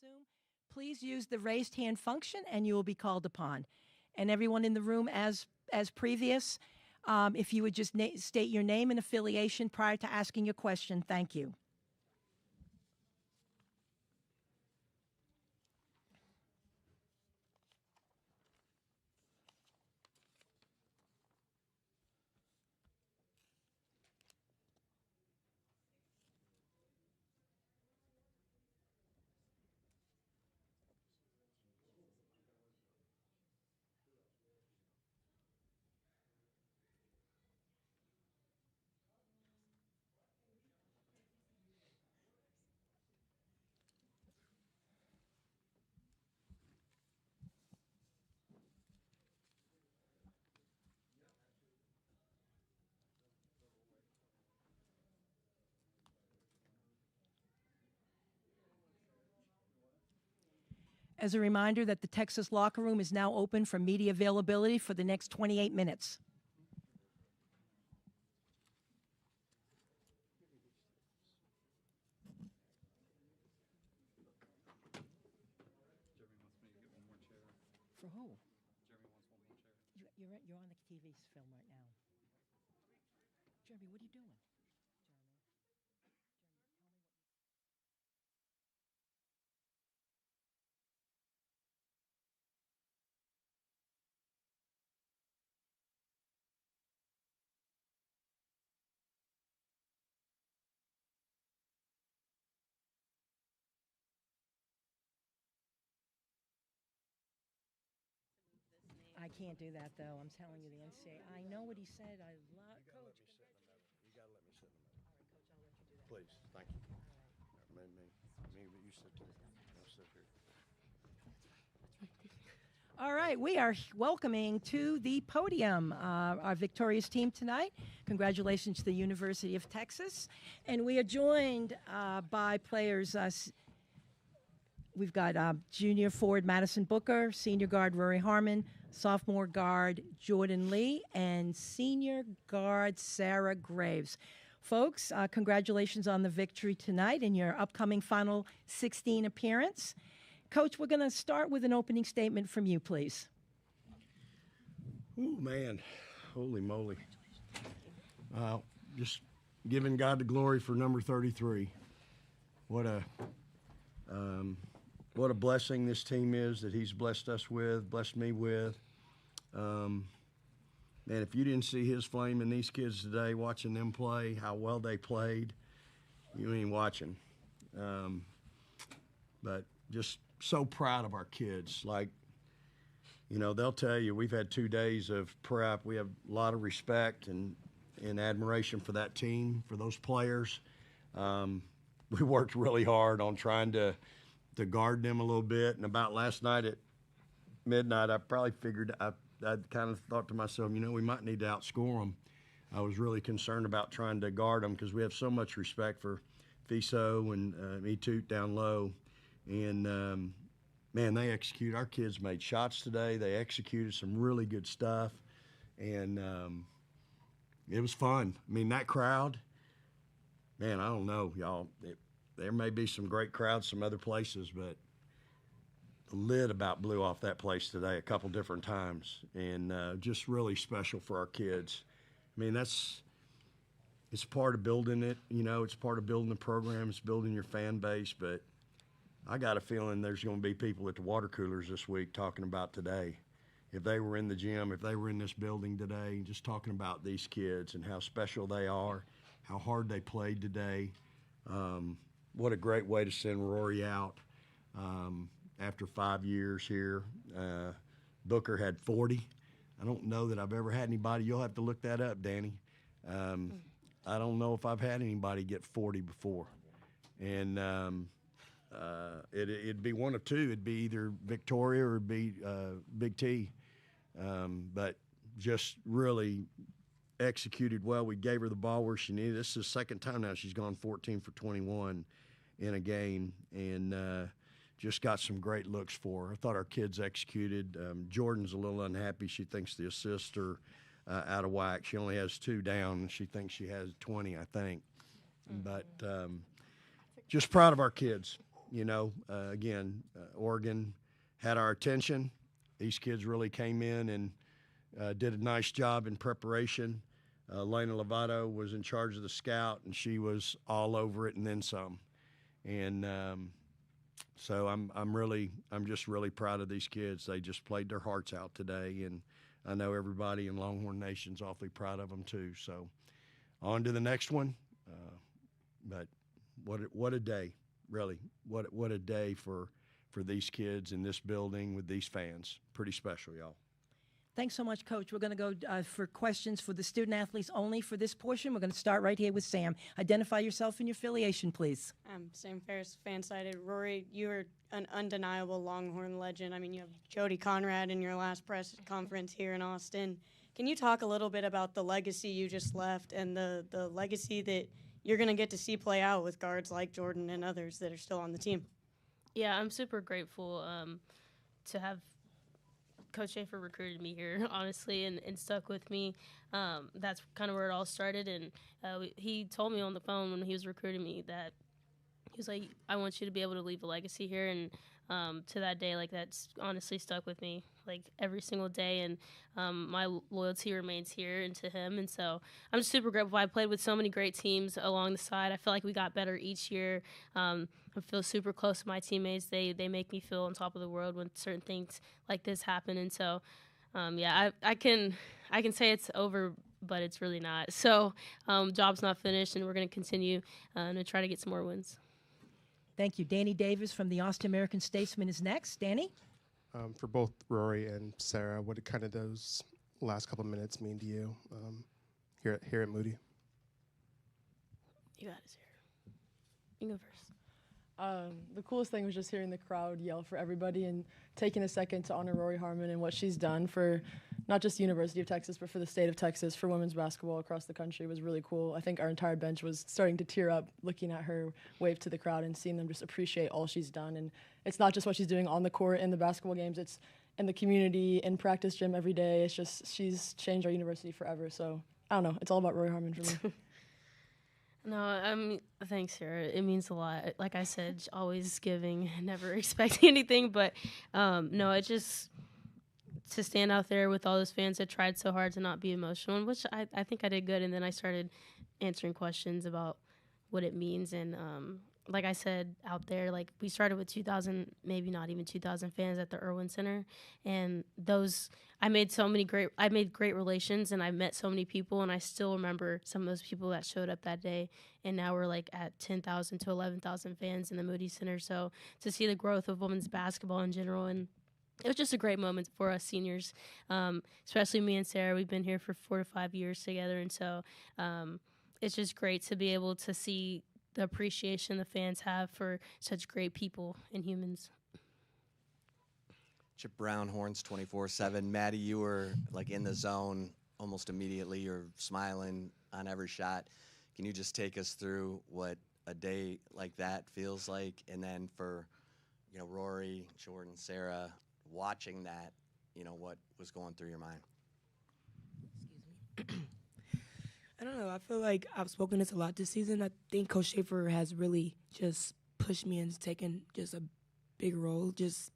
Zoom, please use the raised hand function and you will be called upon. And everyone in the room, as previous, if you would just state your name and affiliation prior to asking your question. Thank you. As a reminder that the Texas locker room is now open for media availability for the next 28 minutes. For who? You're on the TV film right now. Jeremy, what are you doing? I can't do that, though. I'm telling you, the NCAA. I know what he said. I love Coach. You got to let me sit in the middle. All right, Coach, I'll let you do that. Please, thank you. All right. Me, but you sit there. I'll sit here. All right, we are welcoming to the podium our victorious team tonight. Congratulations to the University of Texas. And we are joined by players. We've got junior forward Madison Booker, senior guard Rory Harmon, sophomore guard Jordan Lee, and senior guard Sarah Graves. Folks, congratulations on the victory tonight in your upcoming Final 16 appearance. Coach, we're going to start with an opening statement from you, please. Ooh, man. Holy moly. Just giving God the glory for number 33. What a blessing this team is that he's blessed us with, blessed me with. Man, if you didn't see his flame in these kids today, watching them play, how well they played, you ain't watching. But just so proud of our kids. Like, you know, they'll tell you we've had 2 days of prep. We have a lot of respect and admiration for that team, for those players. We worked really hard on trying to guard them a little bit. And about last night at midnight, I probably figured, I kind of thought to myself, you know, we might need to outscore them. I was really concerned about trying to guard them because we have so much respect for Fiso and Etute down low. And, man, they execute. Our kids made shots today. They executed some really good stuff. And it was fun. I mean, that crowd, man, I don't know, y'all. There may be some great crowds some other places, but the lid about blew off that place today a couple different times. And just really special for our kids. I mean, it's part of building it. You know, it's part of building the program. It's building your fan base, but I got a feeling there's going to be people at the water coolers this week talking about today. If they were in the gym, if they were in this building today, just talking about these kids and how special they are, how hard they played today. What a great way to send Rory out after 5 years here. Booker had 40. I don't know that I've ever had anybody. You'll have to look that up, Danny. I don't know if I've had anybody get 40 before. And it'd be one of two. It'd be either Victoria or it'd be Big T. But just really executed well. We gave her the ball where she needed. This is the second time now she's gone 14 for 21 in a game, and just got some great looks for her. I thought our kids executed. Jordan's a little unhappy. She thinks the assists are out of whack. She only has 2 down, and she thinks she has 20, I think. But just proud of our kids. Oregon had our attention. These kids really came in and did a nice job in preparation. Lena Lovato was in charge of the scout, and she was all over it and then some. And so I'm just really proud of these kids. They just played their hearts out today, and I know everybody in Longhorn Nation's awfully proud of them too. So on to the next one. But what a day, really. What a day for these kids in this building with these fans. Pretty special, y'all. Thanks so much, Coach. We're going to go for questions for the student athletes only for this portion. We're going to start right here with Sam. Identify yourself and your affiliation, please. Sam Ferris, fan-sided. Rory, you are an undeniable Longhorn legend. I mean, you have Jody Conrad in your last press conference here in Austin. Can you talk a little bit about the legacy you just left and the legacy that you're going to get to see play out with guards like Jordan and others that are still on the team? Yeah, I'm super grateful to have Coach Schaefer recruited me here, honestly, and stuck with me. That's kind of where it all started. And he told me on the phone when he was recruiting me that he was like, I want you to be able to leave a legacy here. And to that day, like, that's honestly stuck with me, like, every single day. And my loyalty remains here and to him. And so I'm just super grateful. I played with so many great teams along the side. I feel like we got better each year. I feel super close to my teammates. They make me feel on top of the world when certain things like this happen. And so, I can say it's over, but it's really not. So job's not finished, and we're going to continue to try to get some more wins. Thank you. Danny Davis from the Austin American Statesman is next. Danny? For both Rory and Sarah, what did kind of those last couple minutes mean to you here at Moody? You got it, Sarah. You go first. The coolest thing was just hearing the crowd yell for everybody and taking a second to honor Rory Harmon and what she's done for not just the University of Texas, but for the state of Texas, for women's basketball across the country was really cool. I think our entire bench was starting to tear up looking at her wave to the crowd and seeing them just appreciate all she's done. And it's not just what she's doing on the court in the basketball games, it's in the community, in practice gym every day. It's just she's changed our university forever. So I don't know. It's all about Rory Harmon for me. No, thanks, Sarah. It means a lot. Like I said, always giving, never expecting anything. But no, it just to stand out there with all those fans that tried so hard to not be emotional, which I think I did good. And then I started answering questions about what it means. And like I said out there, like we started with 2,000, maybe not even 2,000 fans at the Irwin Center. And I made great relations, and I met so many people, and I still remember some of those people that showed up that day. And now we're like at 10,000 to 11,000 fans in the Moody Center. So to see the growth of women's basketball in general, and it was just a great moment for us seniors, especially me and Sarah. We've been here for 4 to 5 years together, and so it's just great to be able to see the appreciation the fans have for such great people and humans. Chip Brown, Horns 24/7. Maddie, you were like in the zone almost immediately. You're smiling on every shot. Can you just take us through what a day like that feels like? And then for, Rory, Jordan, Sarah, watching that, what was going through your mind? I don't know. I feel like I've spoken this a lot this season. I think Coach Schaefer has really just pushed me into taking just a big role, just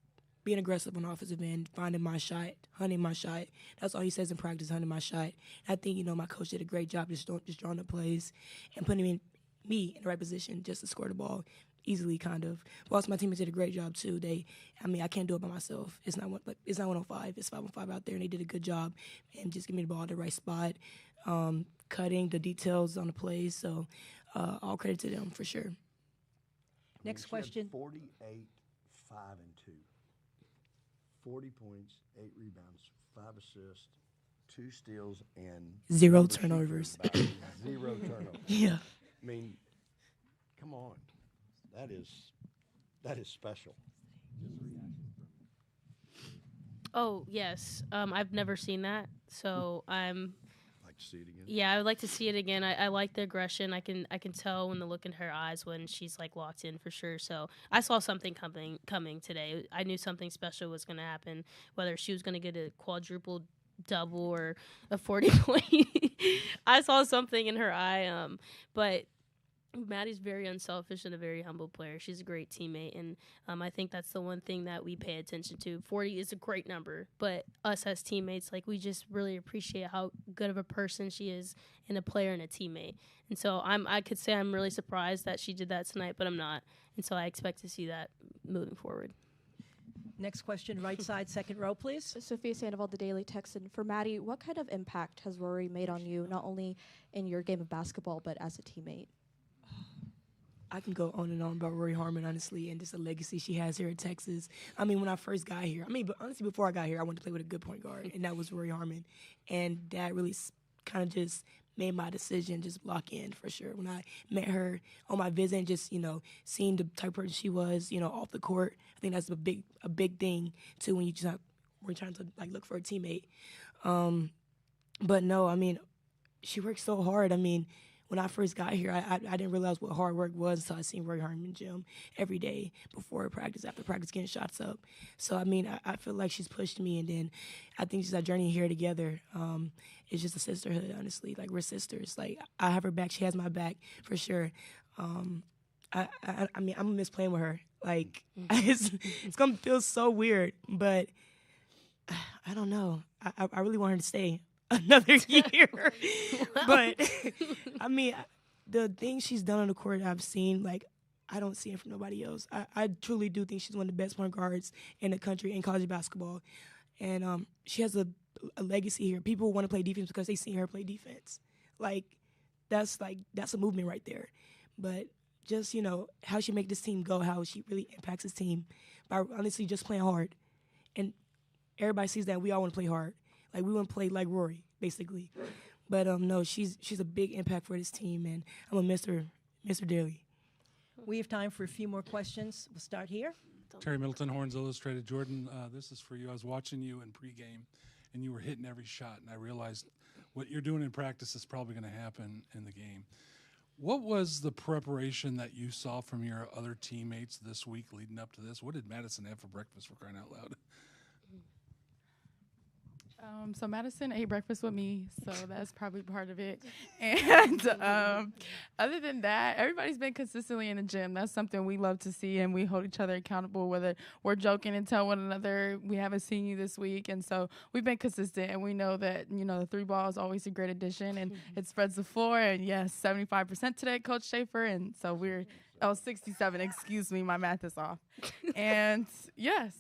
being aggressive on the offensive end, finding my shot, hunting my shot. That's all he says in practice, hunting my shot. And I think, my coach did a great job just drawing up plays and putting me in the right position just to score the ball easily, kind of. But also my teammates did a great job, too. I can't do it by myself. It's not 105. It's 5-on-5 out there, and they did a good job and just give me the ball at the right spot. Cutting the details on the plays, so all credit to them for sure. Next question. 48, 5 and 2. 40 points, 8 rebounds, 5 assists, 2 steals, and 0 turnovers. 0 turnovers. Yeah. I mean, come on. That is special. Oh, yes. I've never seen that, so I'm To see it again. Yeah, I would like to see it again. I like the aggression. I can tell when the look in her eyes when she's like locked in for sure. So I saw something coming today. I knew something special was going to happen, whether she was going to get a quadruple double or a 40 point. I saw something in her eye. But Maddie's very unselfish and a very humble player. She's a great teammate, and I think that's the one thing that we pay attention to. 40 is a great number, but us as teammates, like, we just really appreciate how good of a person she is, and a player and a teammate. And so I could say I'm really surprised that she did that tonight, but I'm not. And so I expect to see that moving forward. Next question, right side, second row, please. Sophia Sandoval, the Daily Texan. For Maddie, what kind of impact has Rory made on you, not only in your game of basketball, but as a teammate? I can go on and on about Rory Harmon, honestly, and just the legacy she has here at Texas. I mean, when I first got here, but honestly, before I got here, I wanted to play with a good point guard, and that was Rory Harmon. And that really kind of just made my decision just lock in for sure. When I met her on my visit and just, seeing the type of person she was, off the court, I think that's a big thing, too, when we're trying to, like, look for a teammate. But no, I mean, she worked so hard. I mean, when I first got here, I didn't realize what hard work was until I seen Rory Harmon in the gym every day before practice, after practice, getting shots up. So, I mean, I feel like she's pushed me, and then I think just our journey here together is just a sisterhood, honestly. Like, we're sisters. Like, I have her back. She has my back, for sure. I mean, I'm going to miss playing with her. Like, it's going to feel so weird, but I don't know. I really want her to stay another year. But, I mean, the things she's done on the court I've seen, like, I don't see it from nobody else. I truly do think she's one of the best point guards in the country in college basketball. And she has a legacy here. People want to play defense because they seen her play defense. That's a movement right there. But just, how she make this team go, how she really impacts this team by honestly just playing hard. And everybody sees that we all want to play hard. Like, we want to play like Rory, basically. But no, she's a big impact for this team, and I'm going to miss her dearly. We have time for a few more questions. We'll start here. Terry Middleton, Horns Illustrated. Jordan, this is for you. I was watching you in pregame, and you were hitting every shot, and I realized what you're doing in practice is probably going to happen in the game. What was the preparation that you saw from your other teammates this week leading up to this? What did Madison have for breakfast, for crying out loud? So Madison ate breakfast with me, so that's probably part of it. And other than that, everybody's been consistently in the gym. That's something we love to see, and we hold each other accountable, whether we're joking and tell one another, we haven't seen you this week. And so we've been consistent, and we know that, the three ball is always a great addition, and it spreads the floor. And, yes, 75% today, Coach Schaefer. And so 67, excuse me, my math is off. And, yes.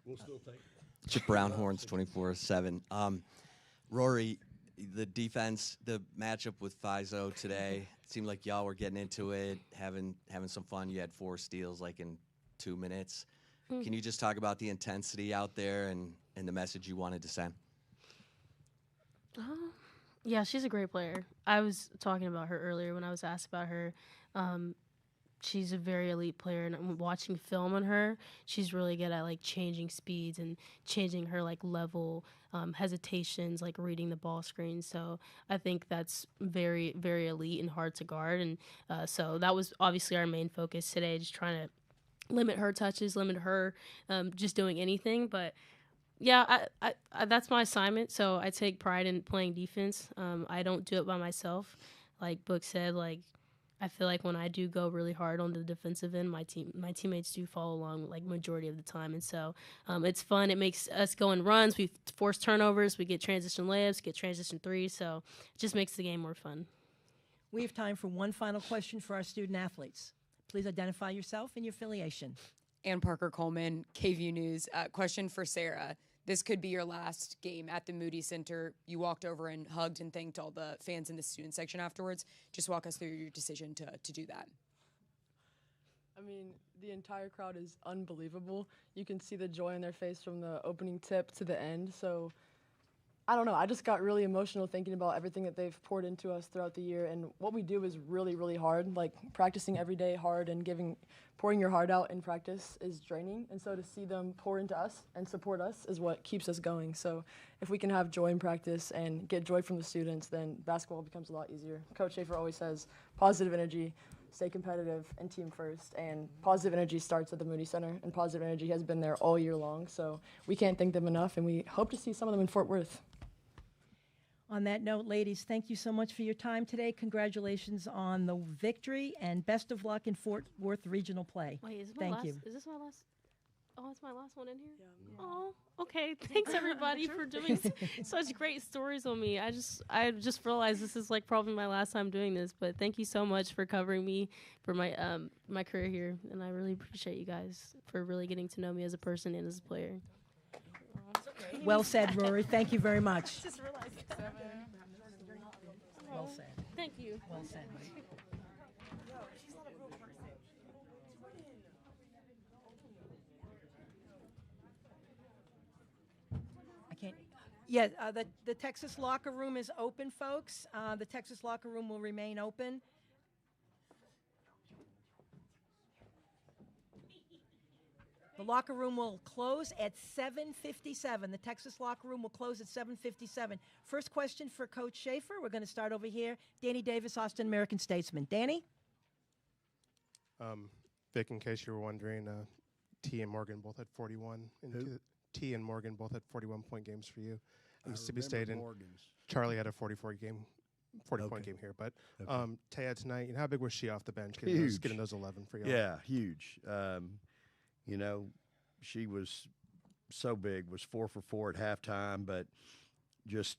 We'll still take it. Chip Brown, Horns 24/7. Rory, the defense, the matchup with Fizo today, it seemed like y'all were getting into it, having some fun. You had 4 steals in 2 minutes. Can you just talk about the intensity out there and the message you wanted to send? Yeah, she's a great player. I was talking about her earlier when I was asked about her. She's a very elite player, and I'm watching film on her. She's really good at changing speeds and changing her level, hesitations, reading the ball screen. So I think that's very, very elite and hard to guard. And so that was obviously our main focus today, just trying to limit her touches, limit her just doing anything. But yeah, I that's my assignment. So I take pride in playing defense. I don't do it by myself. Like Book said, I feel like when I do go really hard on the defensive end, my teammates do follow along majority of the time. And so it's fun. It makes us go in runs. We force turnovers. We get transition layups, get transition threes. So it just makes the game more fun. We have time for one final question for our student athletes. Please identify yourself and your affiliation. Ann Parker Coleman, KVU News. Question for Sarah. This could be your last game at the Moody Center. You walked over and hugged and thanked all the fans in the student section afterwards. Just walk us through your decision to do that. I mean, the entire crowd is unbelievable. You can see the joy in their face from the opening tip to the end. So, I don't know. I just got really emotional thinking about everything that they've poured into us throughout the year. And what we do is really, really hard. Practicing every day hard and pouring your heart out in practice is draining. And so to see them pour into us and support us is what keeps us going. So if we can have joy in practice and get joy from the students, then basketball becomes a lot easier. Coach Schaefer always says positive energy, stay competitive, and team first. And positive energy starts at the Moody Center, and positive energy has been there all year long. So we can't thank them enough, and we hope to see some of them in Fort Worth. On that note, ladies, thank you so much for your time today. Congratulations on the victory, and best of luck in Fort Worth regional play. Wait, is Thank you. Is this my last? Oh, it's my last one in here? Yeah. Oh, okay. Thanks, everybody, for doing such great stories on me. I just realized this is like probably my last time doing this, but thank you so much for covering me for my my career here, and I really appreciate you guys for really getting to know me as a person and as a player. Well said, Rory. Thank you very much. Just realized. Well said. Thank you. Well said. I can't. Yeah, the Texas locker room is open, folks. The Texas locker room will remain open. The locker room will close at 7:57. The Texas locker room will close at 7:57. First question for Coach Schaefer. We're going to start over here. Danny Davis, Austin American Statesman. Danny? Vic, in case you were wondering, T and Morgan both had 41. T and Morgan both had 41-point games for you. And Mississippi State and Charlie had a 40-point game here. But Taya tonight, how big was she off the bench? Getting those 11 for you. Yeah, huge. You know, she was so big, was 4 for 4 at halftime, but just,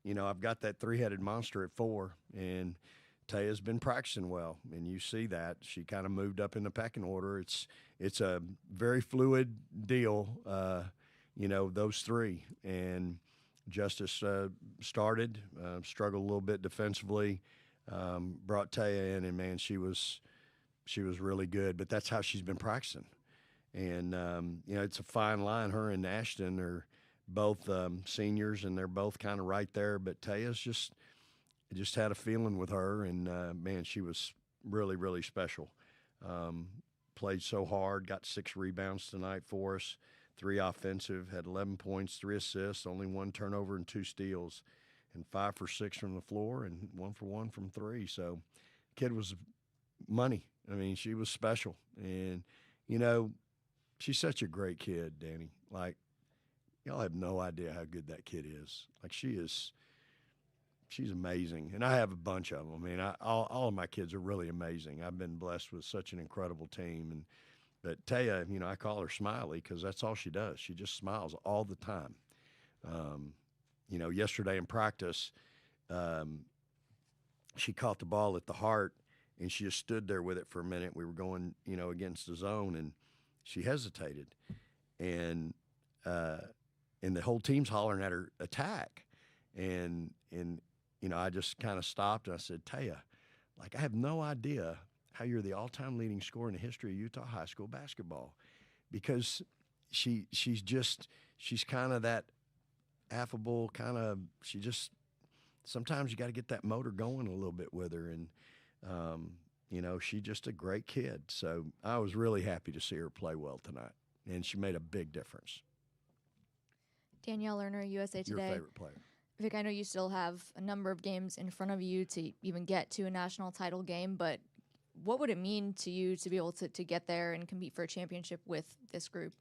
you know, I've got that three-headed monster at 4, and Taya's been practicing well, and you see that. She kind of moved up in the pecking order. It's a very fluid deal, you know, those three. And Justice started, struggled a little bit defensively, brought Taya in, and, man, she was really good. But that's how she's been practicing. And, you know, it's a fine line. Her and Ashton are both seniors, and they're both kind of right there. But Taya's just had a feeling with her, and, man, she was really, really special. Played so hard, got 6 rebounds tonight for us, 3 offensive, had 11 points, 3 assists, only 1 turnover and 2 steals, and 5 for 6 from the floor and 1 for 1 from 3. So kid was money. I mean, she was special. And, you know, she's such a great kid, Danny. Like, y'all have no idea how good that kid is. Like, she's amazing. And I have a bunch of them. I mean, all of my kids are really amazing. I've been blessed with such an incredible team. But Taya, you know, I call her Smiley because that's all she does. She just smiles all the time. You know, yesterday in practice, she caught the ball at the heart, and she just stood there with it for a minute. We were going, you know, against the zone, and she hesitated. And the whole team's hollering at her attack. And you know, I just kind of stopped, and I said, Taya, like, I have no idea how you're the all-time leading scorer in the history of Utah high school basketball, because she's kind of that affable kind of, sometimes you got to get that motor going a little bit with her. And, you know, she's just a great kid. So I was really happy to see her play well tonight, and she made a big difference. Danielle Lerner, USA Today. Your favorite player. Vic, I know you still have a number of games in front of you to even get to a national title game, but what would it mean to you to be able to get there and compete for a championship with this group?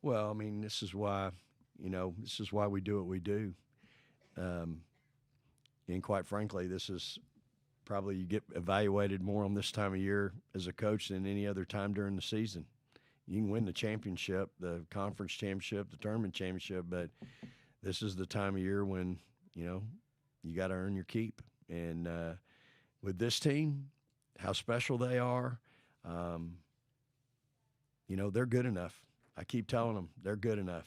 Well, I mean, this is why we do what we do. And quite frankly, this is probably, you get evaluated more on this time of year as a coach than any other time during the season. You can win the championship, the conference championship, the tournament championship, but this is the time of year when, you know, you got to earn your keep. And with this team, how special they are, you know, they're good enough. I keep telling them they're good enough.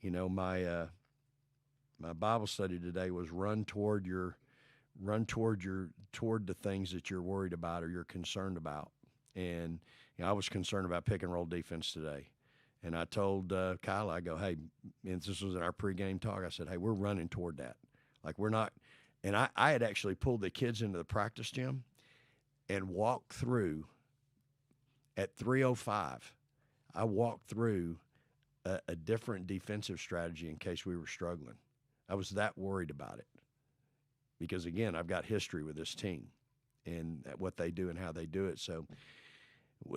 You know, my Bible study today was toward the things that you're worried about or you're concerned about. And, you know, I was concerned about pick and roll defense today. And I told Kyle, I go, hey, and this was in our pregame talk, I said, hey, we're running toward that. Like, we're not. And I had actually pulled the kids into the practice gym and walked through at 3:05. I walked through a different defensive strategy in case we were struggling. I was that worried about it because, again, I've got history with this team and what they do and how they do it. So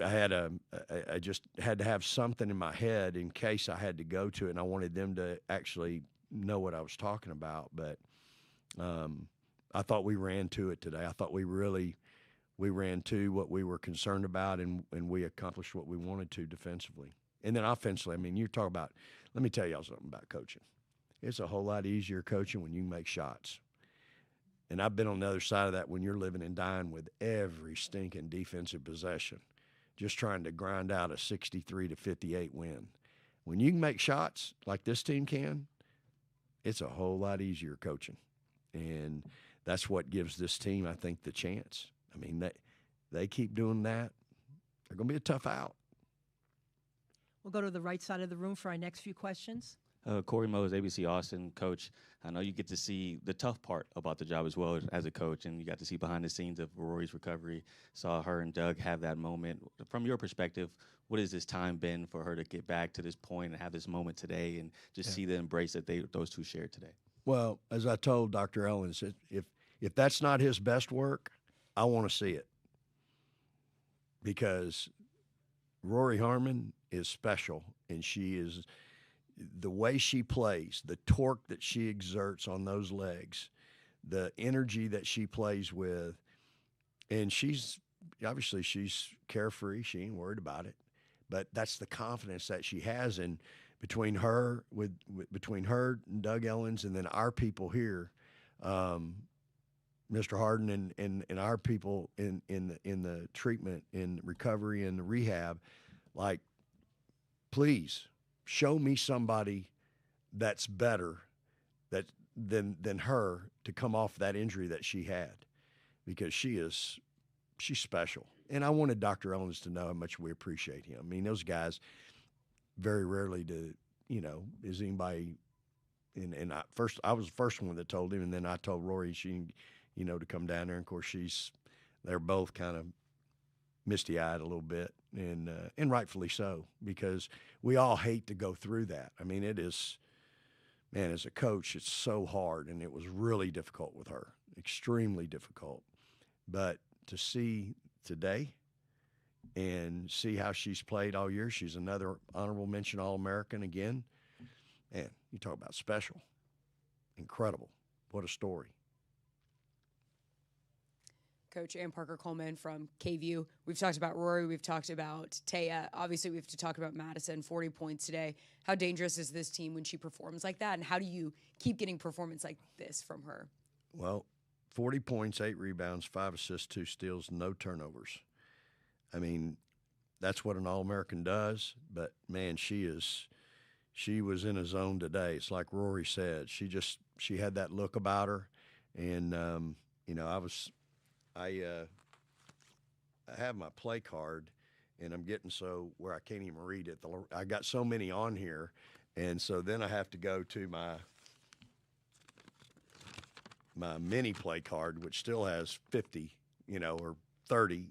I just had to have something in my head in case I had to go to it, and I wanted them to actually know what I was talking about. But, I thought we ran to it today. I thought we ran to what we were concerned about, and we accomplished what we wanted to defensively. And then offensively, I mean, you talk about, let me tell y'all something about coaching. It's a whole lot easier coaching when you make shots. And I've been on the other side of that when you're living and dying with every stinking defensive possession, just trying to grind out a 63-58 win. When you can make shots like this team can, it's a whole lot easier coaching. And that's what gives this team, I think, the chance. I mean, they keep doing that, they're going to be a tough out. We'll go to the right side of the room for our next few questions. Corey Mose, ABC Austin. Coach, I know you get to see the tough part about the job as well as a coach, and you got to see behind the scenes of Rory's recovery, saw her and Doug have that moment. From your perspective, what has this time been for her to get back to this point and have this moment today and just see the embrace that those two shared today? Well, as I told Dr. Ellens, if that's not his best work, I want to see it. Because Rory Harmon is special, and she is – the way she plays, the torque that she exerts on those legs, the energy that she plays with, and she's carefree. She ain't worried about it, but that's the confidence that she has. And between her and Doug Ellens, and then our people here, Mr. Harden and our people in the treatment, in recovery, and the rehab, like, please show me somebody that's better than her to come off that injury that she had, because she's special. And I wanted Dr. Ellens to know how much we appreciate him. I mean, those guys very rarely is anybody. And I was the first one that told him, and then I told Rory to come down there. And of course, they're both kind of misty-eyed a little bit, and rightfully so, because we all hate to go through that. I mean, it is, man, as a coach, it's so hard, and it was really difficult with her, extremely difficult. But to see today and see how she's played all year, she's another honorable mention All-American again. Man, you talk about special, incredible. What a story. Coach Ann Parker Coleman from KVU. We've talked about Rory. We've talked about Taya. Obviously, we have to talk about Madison, 40 points today. How dangerous is this team when she performs like that? And how do you keep getting performance like this from her? Well, 40 points, 8 rebounds, 5 assists, 2 steals, no turnovers. I mean, that's what an All-American does. But, man, she was in a zone today. It's like Rory said. She had that look about her. And, I have my play card, and I'm getting so where I can't even read it. I got so many on here, and so then I have to go to my mini play card, which still has 50, or 30,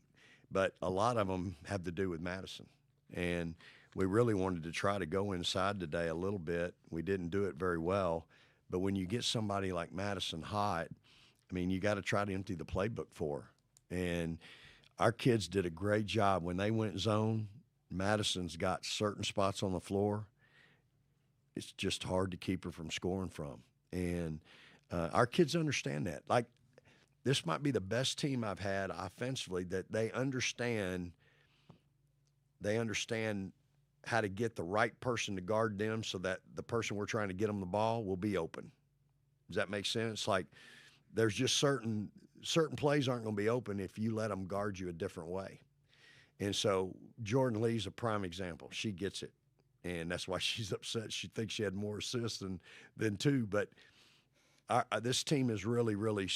but a lot of them have to do with Madison. And we really wanted to try to go inside today a little bit. We didn't do it very well, but when you get somebody like Madison hot, I mean, you got to try to empty the playbook for her. And our kids did a great job. When they went zone, Madison's got certain spots on the floor. It's just hard to keep her from scoring from. And our kids understand that. Like, this might be the best team I've had offensively, that they understand how to get the right person to guard them so that the person we're trying to get them the ball will be open. Does that make sense? Like, there's just certain plays aren't going to be open if you let them guard you a different way. And so Jordan Lee's a prime example. She gets it, and that's why she's upset. She thinks she had more assists than 2. But this team is really, really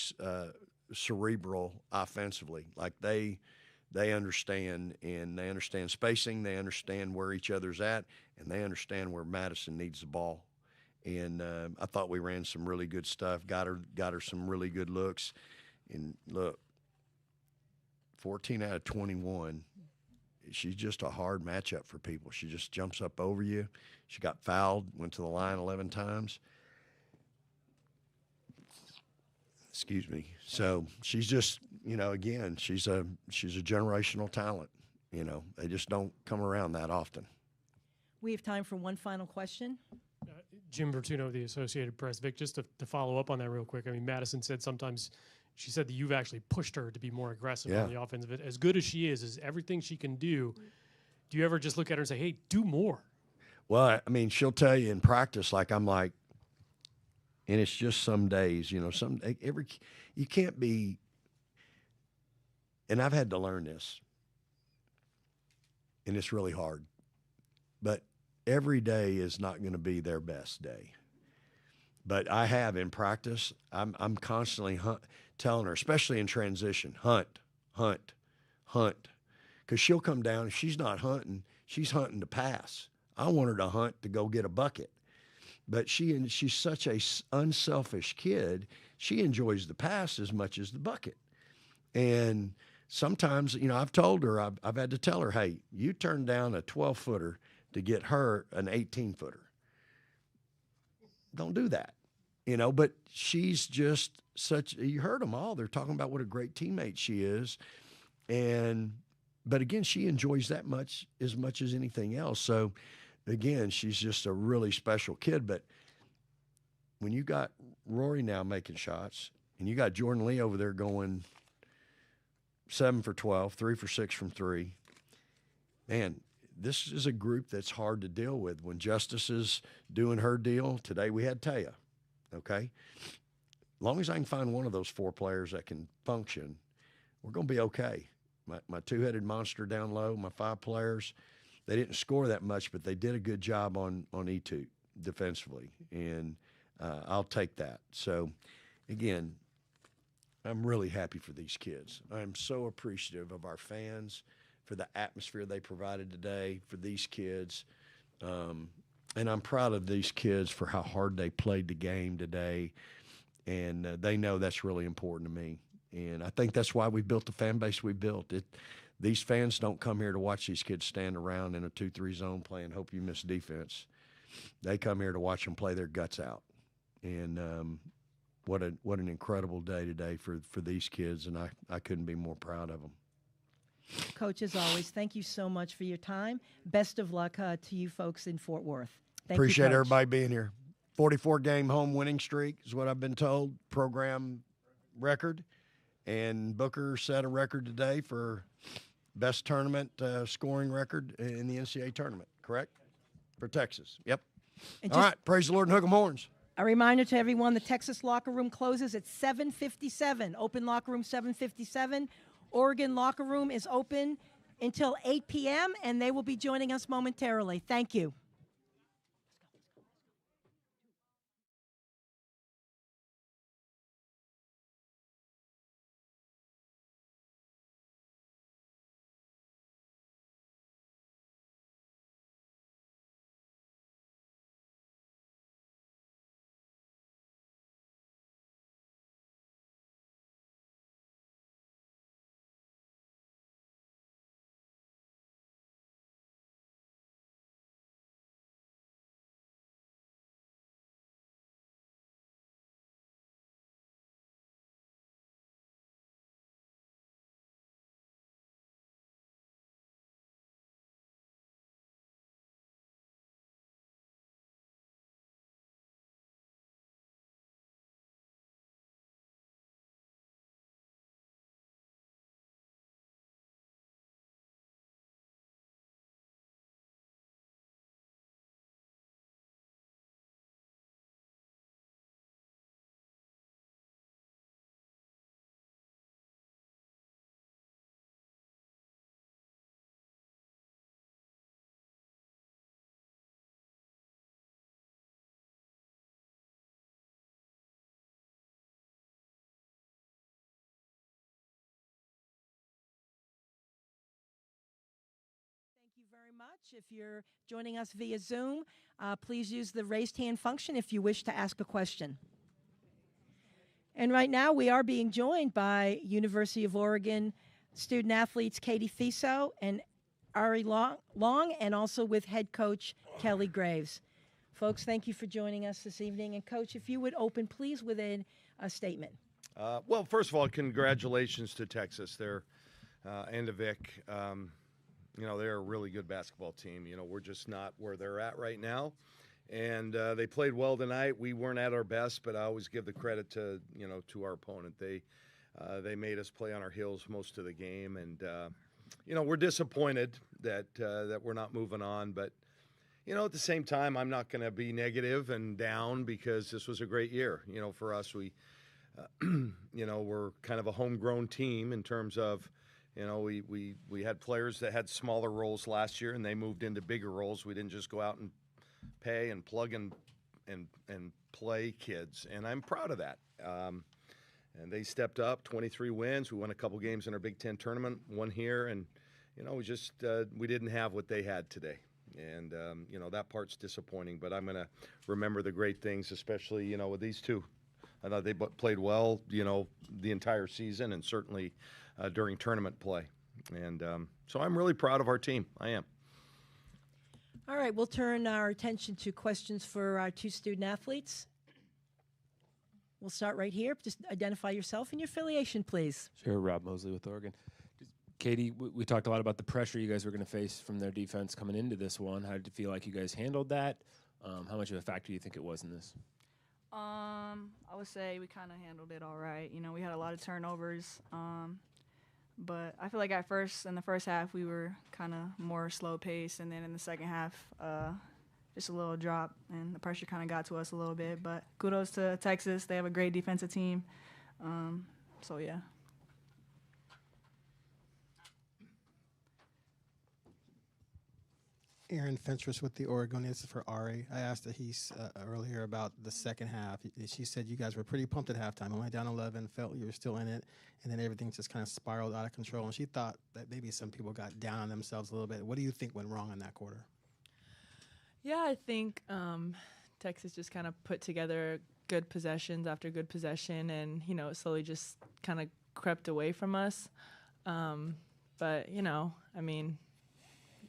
cerebral offensively. Like, they understand, and they understand spacing. They understand where each other's at, and they understand where Madison needs the ball. And I thought we ran some really good stuff, got her some really good looks. And look, 14 out of 21, she's just a hard matchup for people. She just jumps up over you. She got fouled, went to the line 11 times. Excuse me. So she's just, again, she's a generational talent. They just don't come around that often. We have time for one final question. Jim Bertuno of the Associated Press. Vic, just to follow up on that real quick. I mean, Madison said sometimes she said that you've actually pushed her to be more aggressive on the offensive. As good as she is everything she can do. Do you ever just look at her and say, "Hey, do more"? Well, I mean, she'll tell you in practice, like I'm like, and it's just some days, you can't be. And I've had to learn this, and it's really hard. But every day is not going to be their best day. But I have in practice, I'm constantly telling her, especially in transition, hunt, because she'll come down and she's not hunting, she's hunting to pass. I want her to hunt to go get a bucket. But she's such a unselfish kid. She enjoys the pass as much as the bucket. And sometimes, I've told her, I've had to tell her, hey, you turn down a 12-footer to get her an 18-footer. Don't do that, but she's just you heard them all. They're talking about what a great teammate she is. But again, she enjoys that as much as anything else. So again, she's just a really special kid. But when you got Rory now making shots and you got Jordan Lee over there going 7 for 12, 3 for 6 from 3, man, this is a group that's hard to deal with. When Justice is doing her deal, today we had Taya, okay? As long as I can find one of those 4 players that can function, we're going to be okay. My two-headed monster down low, my 5 players, they didn't score that much, but they did a good job on E2 defensively, and I'll take that. So, again, I'm really happy for these kids. I'm so appreciative of our fans, for the atmosphere they provided today, for these kids. And I'm proud of these kids for how hard they played the game today. And they know that's really important to me. And I think that's why we built the fan base we built. These fans don't come here to watch these kids stand around in a 2-3 zone playing hope you miss defense. They come here to watch them play their guts out. And what an incredible day today for these kids, and I couldn't be more proud of them. Coach, as always, thank you so much for your time. Best of luck to you folks in Fort Worth. Appreciate everybody being here. 44-game home winning streak is what I've been told, program record. And Booker set a record today for best tournament scoring record in the NCAA tournament, correct? For Texas. Yep. All right, praise the Lord and hook 'em horns. A reminder to everyone, the Texas locker room closes at 7:57. Open locker room 7:57. Oregon locker room is open until 8 p.m., and they will be joining us momentarily. Thank you. Thank you very much. If you're joining us via Zoom, please use the raised hand function if you wish to ask a question. And right now we are being joined by University of Oregon student athletes Katie Fiso and Ari Long, and also with head coach Kelly Graves. Folks, thank you for joining us this evening. And Coach, if you would open, please, with a statement. Well, first of all, congratulations to Texas there and to Vic. They're a really good basketball team. We're just not where they're at right now. And they played well tonight. We weren't at our best, but I always give the credit to our opponent. They made us play on our heels most of the game, and we're disappointed that we're not moving on. But at the same time, I'm not going to be negative and down because this was a great year. For us, we we're kind of a homegrown team in terms of we had players that had smaller roles last year, and they moved into bigger roles. We didn't just go out and pay and plug and play kids, and I'm proud of that. And they stepped up, 23 wins. We won a couple games in our Big Ten tournament, one here, and we didn't have what they had today, and that part's disappointing. But I'm going to remember the great things, especially with these two. I thought they played well, the entire season, and certainly during tournament play, and so I'm really proud of our team. I am. All right, we'll turn our attention to questions for our two student athletes. We'll start right here. Just identify yourself and your affiliation, please. Sure, Rob Mosley with Oregon. Katie, we talked a lot about the pressure you guys were going to face from their defense coming into this one. How did you feel like you guys handled that? How much of a factor do you think it was in this? I would say we kind of handled it all right. We had a lot of turnovers. But I feel like in the first half, we were kind of more slow paced, and then in the second half, just a little drop, and the pressure kind of got to us a little bit. But kudos to Texas; they have a great defensive team. So yeah. Aaron Fentress with the Oregonians. This is for Ari. I asked Ahis earlier about the second half. She said you guys were pretty pumped at halftime. Only down 11, felt you were still in it, and then everything just kind of spiraled out of control. And she thought that maybe some people got down on themselves a little bit. What do you think went wrong in that quarter? Yeah, I think Texas just kind of put together good possessions after good possession, and it slowly just kind of crept away from us. But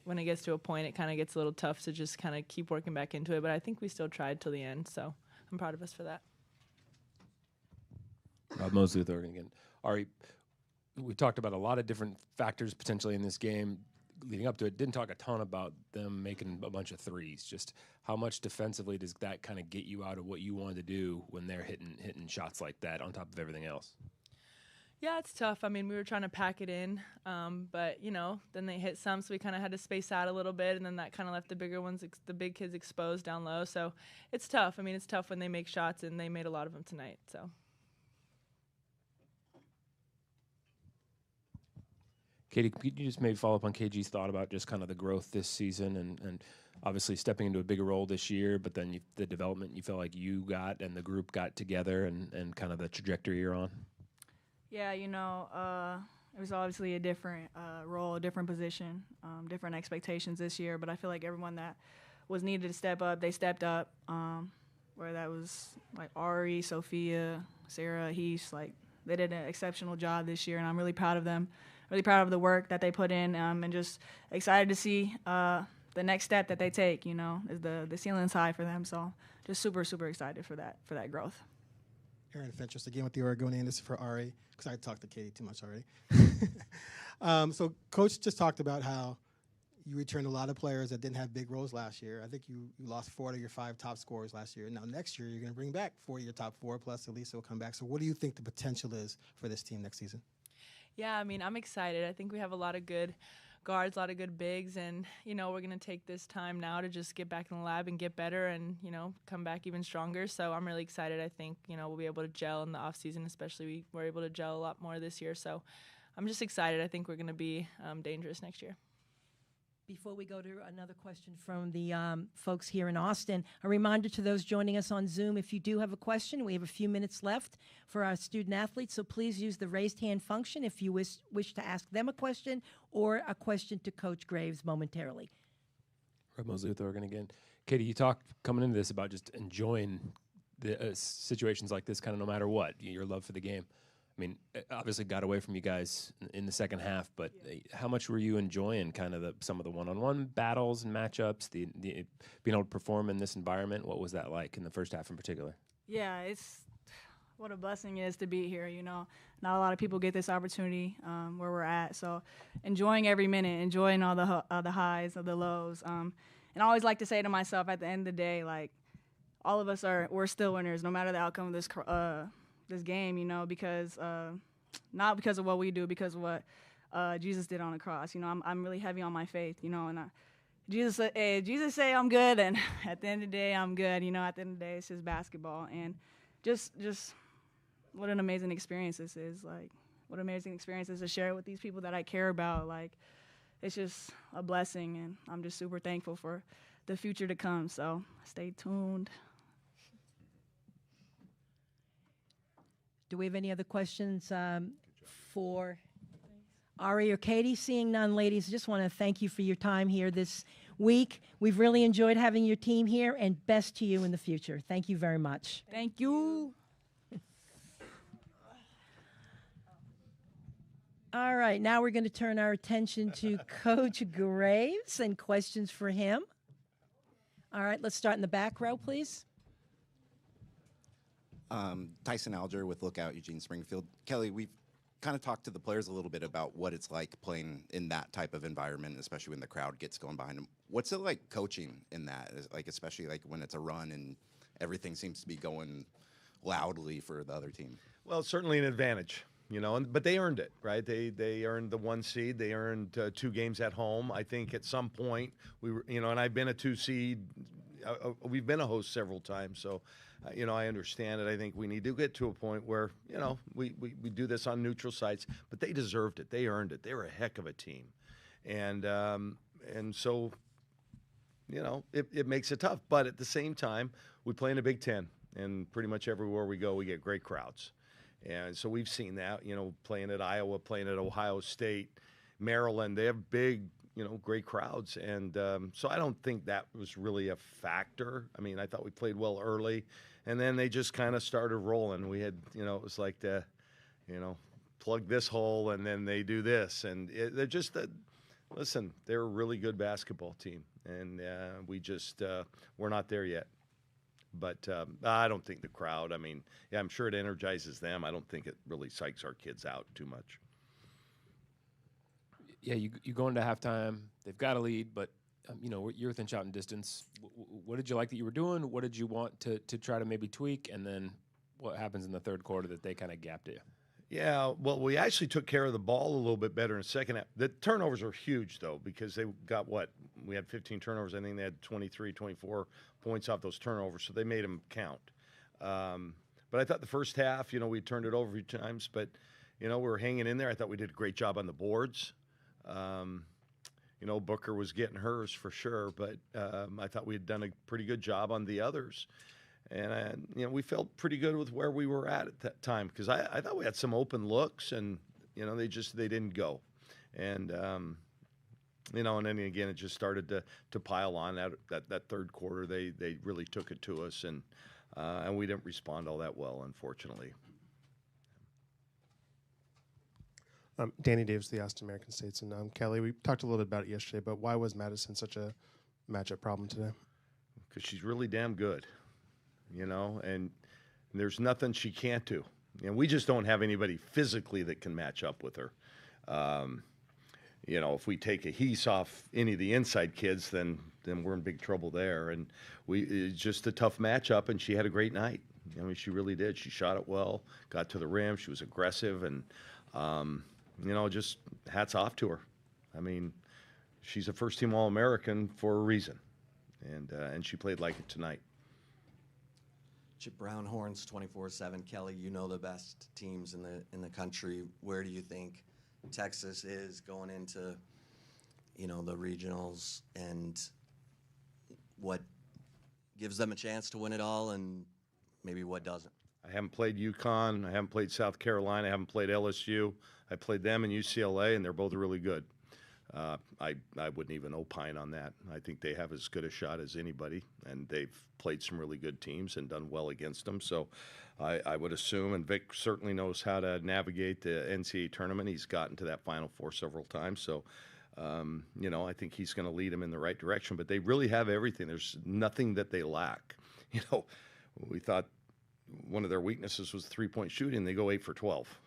when it gets to a point, it kind of gets a little tough to just kind of keep working back into it. But I think we still tried till the end, so I'm proud of us for that. Rob Mosley with Oregon again. Ari, we talked about a lot of different factors potentially in this game leading up to it. Didn't talk a ton about them making a bunch of threes. Just how much defensively does that kind of get you out of what you wanted to do when they're hitting shots like that on top of everything else? Yeah, it's tough. We were trying to pack it in, but, then they hit some, so we kind of had to space out a little bit, and then that kind of left the bigger ones, the big kids exposed down low. So it's tough. It's tough when they make shots, and they made a lot of them tonight. So. Katie, could you just maybe follow up on KG's thought about just kind of the growth this season and obviously stepping into a bigger role this year, but then the development you feel like you got and the group got together and kind of the trajectory you're on? Yeah, it was obviously a different role, a different position, different expectations this year. But I feel like everyone that was needed to step up, they stepped up. Where that was like Ari, Sophia, Sarah, Heath, they did an exceptional job this year, and I'm really proud of them. Really proud of the work that they put in, and just excited to see the next step that they take. Is the ceiling's high for them, so just super, super excited for that growth. Aaron Fentress again with the Oregonian. This is for Ari, because I talked to Katie too much already. So Coach just talked about how you returned a lot of players that didn't have big roles last year. I think you lost 4 of your 5 top scorers last year. Now next year you're going to bring back 4 of your top 4, plus Elisa will come back. So what do you think the potential is for this team next season? Yeah, I'm excited. I think we have a lot of good guards, a lot of good bigs, and, we're going to take this time now to just get back in the lab and get better and, come back even stronger. So I'm really excited. I think, we'll be able to gel in the offseason, especially we were able to gel a lot more this year. So I'm just excited. I think we're going to be dangerous next year. Before we go to another question from the folks here in Austin, a reminder to those joining us on Zoom, if you do have a question, we have a few minutes left for our student athletes, so please use the raised hand function if you wish to ask them a question or a question to Coach Graves momentarily. Rob Mosley with Oregon again. Katie, you talked coming into this about just enjoying the situations like this kind of no matter what, your love for the game. It obviously got away from you guys in the second half, but how much were you enjoying kind of some of the one-on-one battles and matchups, the being able to perform in this environment? What was that like in the first half in particular? Yeah, it's what a blessing it is to be here. Not a lot of people get this opportunity where we're at. So enjoying every minute, enjoying all the highs, of the lows, And I always like to say to myself at the end of the day, like, all of us we're still winners, no matter the outcome of this game, you know, because not because of what we do, because of what Jesus did on the cross. You know, I'm really heavy on my faith, you know, and Jesus say I'm good, and at the end of the day, I'm good. You know, at the end of the day, it's just basketball, and just what an amazing experience this is. Like, what an amazing experience is to share it with these people that I care about. Like, it's just a blessing, and I'm just super thankful for the future to come. So stay tuned. Do we have any other questions for Ari or Katie? Seeing none, ladies, I just want to thank you for your time here this week. We've really enjoyed having your team here, and best to you in the future. Thank you very much. Thank you. All right, now we're going to turn our attention to Coach Graves and questions for him. All right, let's start in the back row, please. Tyson Alger with Lookout Eugene Springfield. Kelly, we've kind of talked to the players a little bit about what it's like playing in that type of environment, especially when the crowd gets going behind them. What's it like coaching in that, like especially like when it's a run and everything seems to be going loudly for the other team? Well, it's certainly an advantage, you know, but they earned it, right? They earned the 1 seed. They earned 2 games at home. I think at some point we were, you know, and I've been a 2 seed. We've been a host several times, so you know, I understand it. I think we need to get to a point where, you know, we do this on neutral sites, but they deserved it. They earned it. They were a heck of a team, and so, you know, it makes it tough. But at the same time, we play in the Big Ten, and pretty much everywhere we go, we get great crowds, and so we've seen that. You know, playing at Iowa, playing at Ohio State, Maryland, they have big, you know, great crowds. And so I don't think that was really a factor. I mean, I thought we played well early, and then they just kind of started rolling. We had, you know, it was like the, you know, plug this hole and then they do this. And they're just, listen, they're a really good basketball team. And we just, we're not there yet. But I don't think the crowd, I mean, yeah, I'm sure it energizes them. I don't think it really psychs our kids out too much. Yeah, you go into halftime. They've got a lead, but you know, you're within shouting distance. What did you like that you were doing? What did you want to try to maybe tweak? And then what happens in the third quarter that they kind of gapped you? Yeah, well, we actually took care of the ball a little bit better in the second half. The turnovers are huge, though, because they got we had 15 turnovers. I think they had 23, 24 points off those turnovers, so they made them count. But I thought the first half, you know, we turned it over a few times, but, you know, we were hanging in there. I thought we did a great job on the boards. You know, Booker was getting hers for sure, but I thought we had done a pretty good job on the others. And, you know, we felt pretty good with where we were at that time, because I thought we had some open looks, and, you know, they didn't go. And, you know, and then again, it just started to pile on. That third quarter, they really took it to us, and we didn't respond all that well, unfortunately. Danny Davis, the Austin American States, and Kelly, we talked a little bit about it yesterday, but why was Madison such a matchup problem today? Because she's really damn good, you know, and there's nothing she can't do. And we just don't have anybody physically that can match up with her. You know, if we take a Heese off any of the inside kids, then we're in big trouble there. And it's just a tough matchup, and she had a great night. I mean, she really did. She shot it well, got to the rim, she was aggressive, and you know, just hats off to her. I mean, she's a first-team All-American for a reason, and she played like it tonight. Chip Brown, Horns 24/7. Kelly, you know the best teams in the country. Where do you think Texas is going into, you know, the regionals, and what gives them a chance to win it all, and maybe what doesn't? I haven't played UConn. I haven't played South Carolina. I haven't played LSU. I played them in UCLA, and they're both really good. I wouldn't even opine on that. I think they have as good a shot as anybody, and they've played some really good teams and done well against them. So I would assume, and Vic certainly knows how to navigate the NCAA tournament. He's gotten to that Final Four several times. So, you know, I think he's going to lead them in the right direction. But they really have everything. There's nothing that they lack. You know, we thought one of their weaknesses was three-point shooting. They go 8 for 12.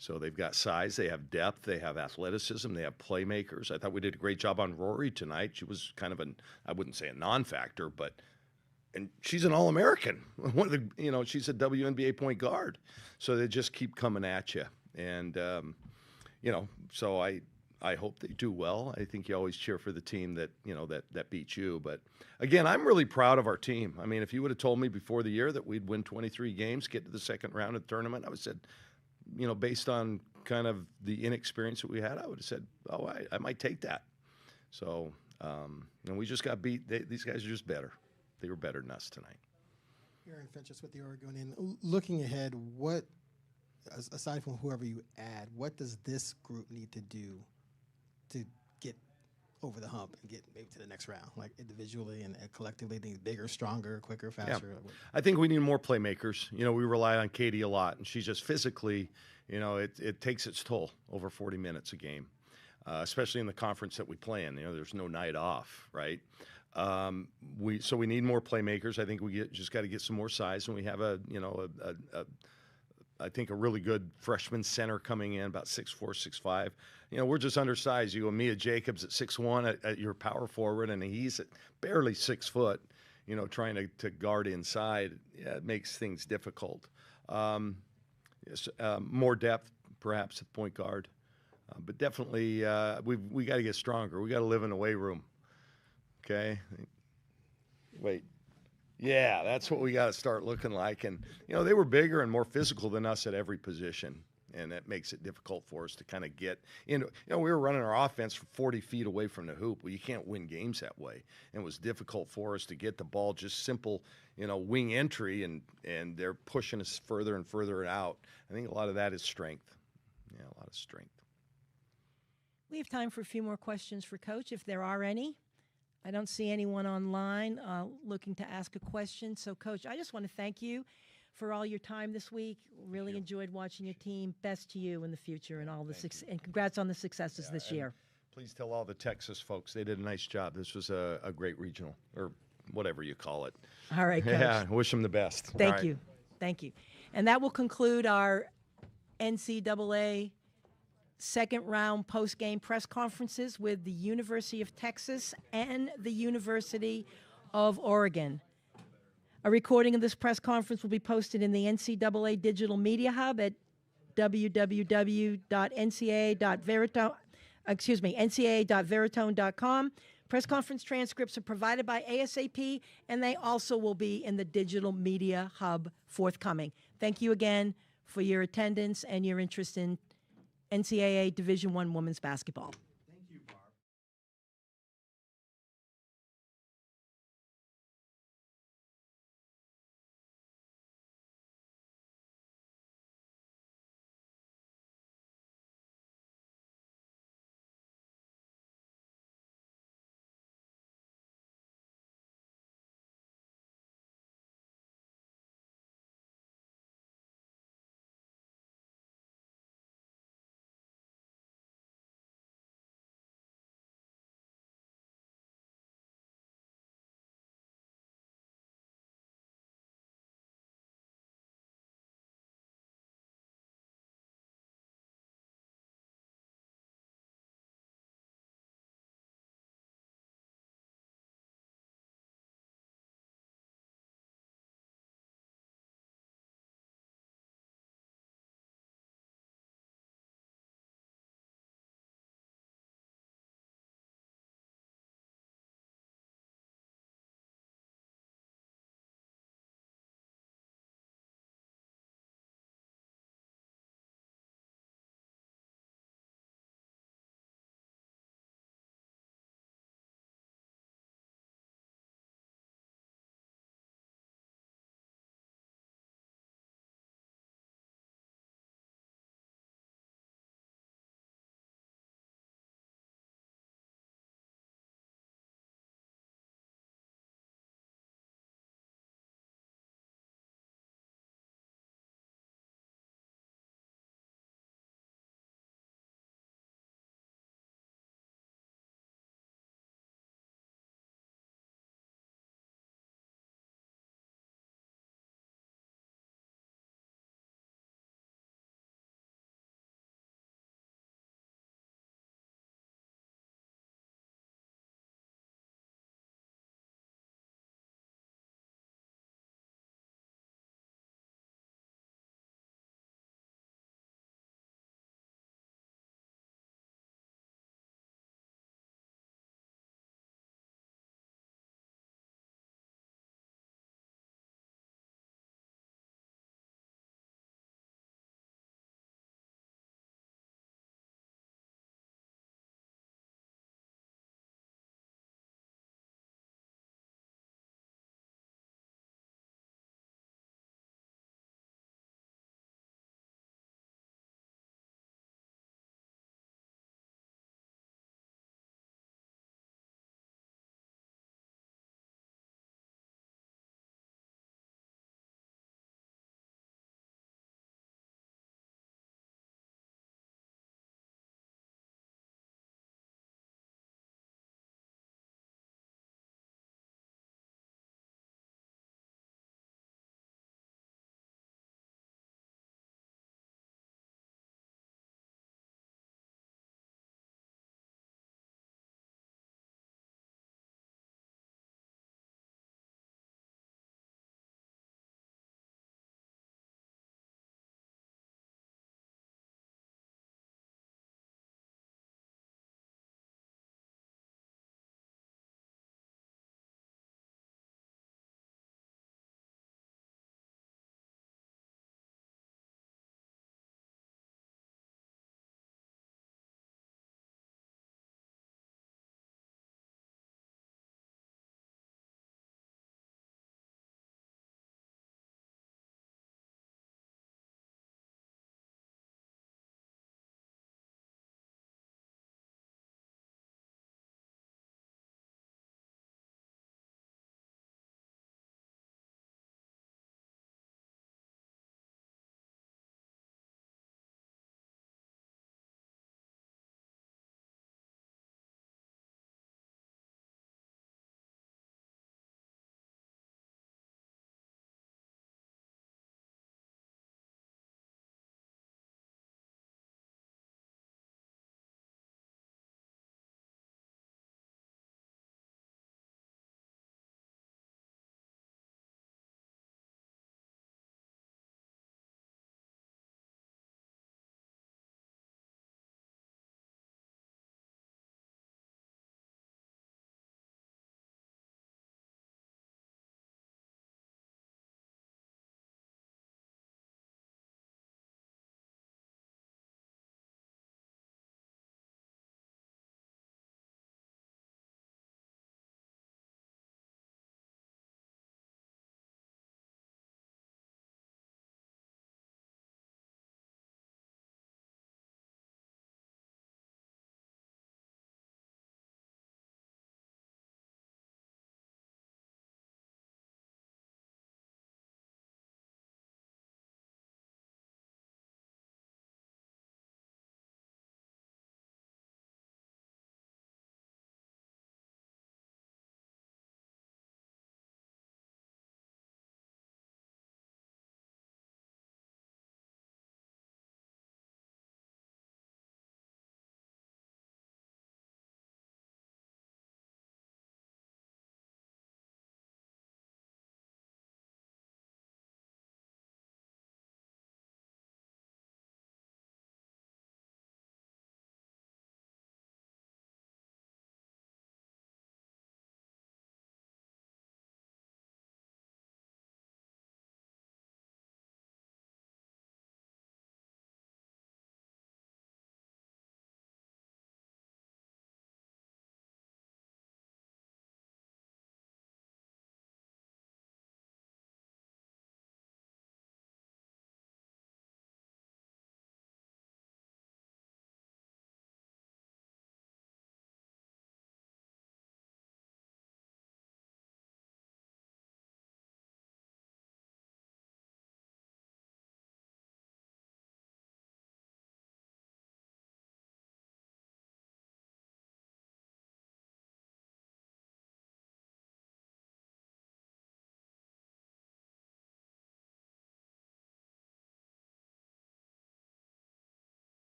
So they've got size, they have depth, they have athleticism, they have playmakers. I thought we did a great job on Rory tonight. She was kind of I wouldn't say a non-factor, and she's an All-American. One of the, she's a WNBA point guard. So they just keep coming at you. And, so I hope they do well. I think you always cheer for the team that, that beats you. But again, I'm really proud of our team. I mean, if you would have told me before the year that we'd win 23 games, get to the second round of the tournament, I would have said, based on kind of the inexperience that we had, I would have said, oh, I might take that. So, and we just got beat. These guys are just better. They were better than us tonight. Aaron Fentress with the Oregonian. Looking ahead, what, aside from whoever you add, what does this group need to do to get over the hump and get maybe to the next round, like individually and collectively? Think bigger, stronger, quicker, faster? Yeah. I think we need more playmakers. We rely on Katie a lot, and she's just physically, it takes its toll over 40 minutes a game, especially in the conference that we play in. There's no night off, right? So we need more playmakers. I think we just got to get some more size, and we have I think a really good freshman center coming in, about 6'4", 6'5". We're just undersized. You go Mia Jacobs at 6'1" at your power forward, and he's at barely 6 foot. Trying to guard inside, it makes things difficult. More depth, perhaps, at point guard, but definitely we got to get stronger. We got to live in the weight room. Okay, wait. Yeah, that's what we got to start looking like. And, they were bigger and more physical than us at every position. And that makes it difficult for us to kind of get in. We were running our offense from 40 feet away from the hoop. Well, you can't win games that way. And it was difficult for us to get the ball, just simple, wing entry, and they're pushing us further and further out. I think a lot of that is strength. Yeah, a lot of strength. We have time for a few more questions for Coach, if there are any. I don't see anyone online looking to ask a question. So, Coach, I just want to thank you for all your time this week. Really enjoyed watching your team. Best to you in the future and all the and congrats on the successes this year. Please tell all the Texas folks they did a nice job. This was a great regional, or whatever you call it. All right, Coach. Yeah, wish them the best. Thank you. Thank you. And that will conclude our NCAA second round post-game press conferences with the University of Texas and the University of Oregon. A recording of this press conference will be posted in the NCAA Digital Media Hub at ncaa.veritone.com. Press conference transcripts are provided by ASAP, and they also will be in the Digital Media Hub forthcoming. Thank you again for your attendance and your interest in NCAA Division I women's basketball.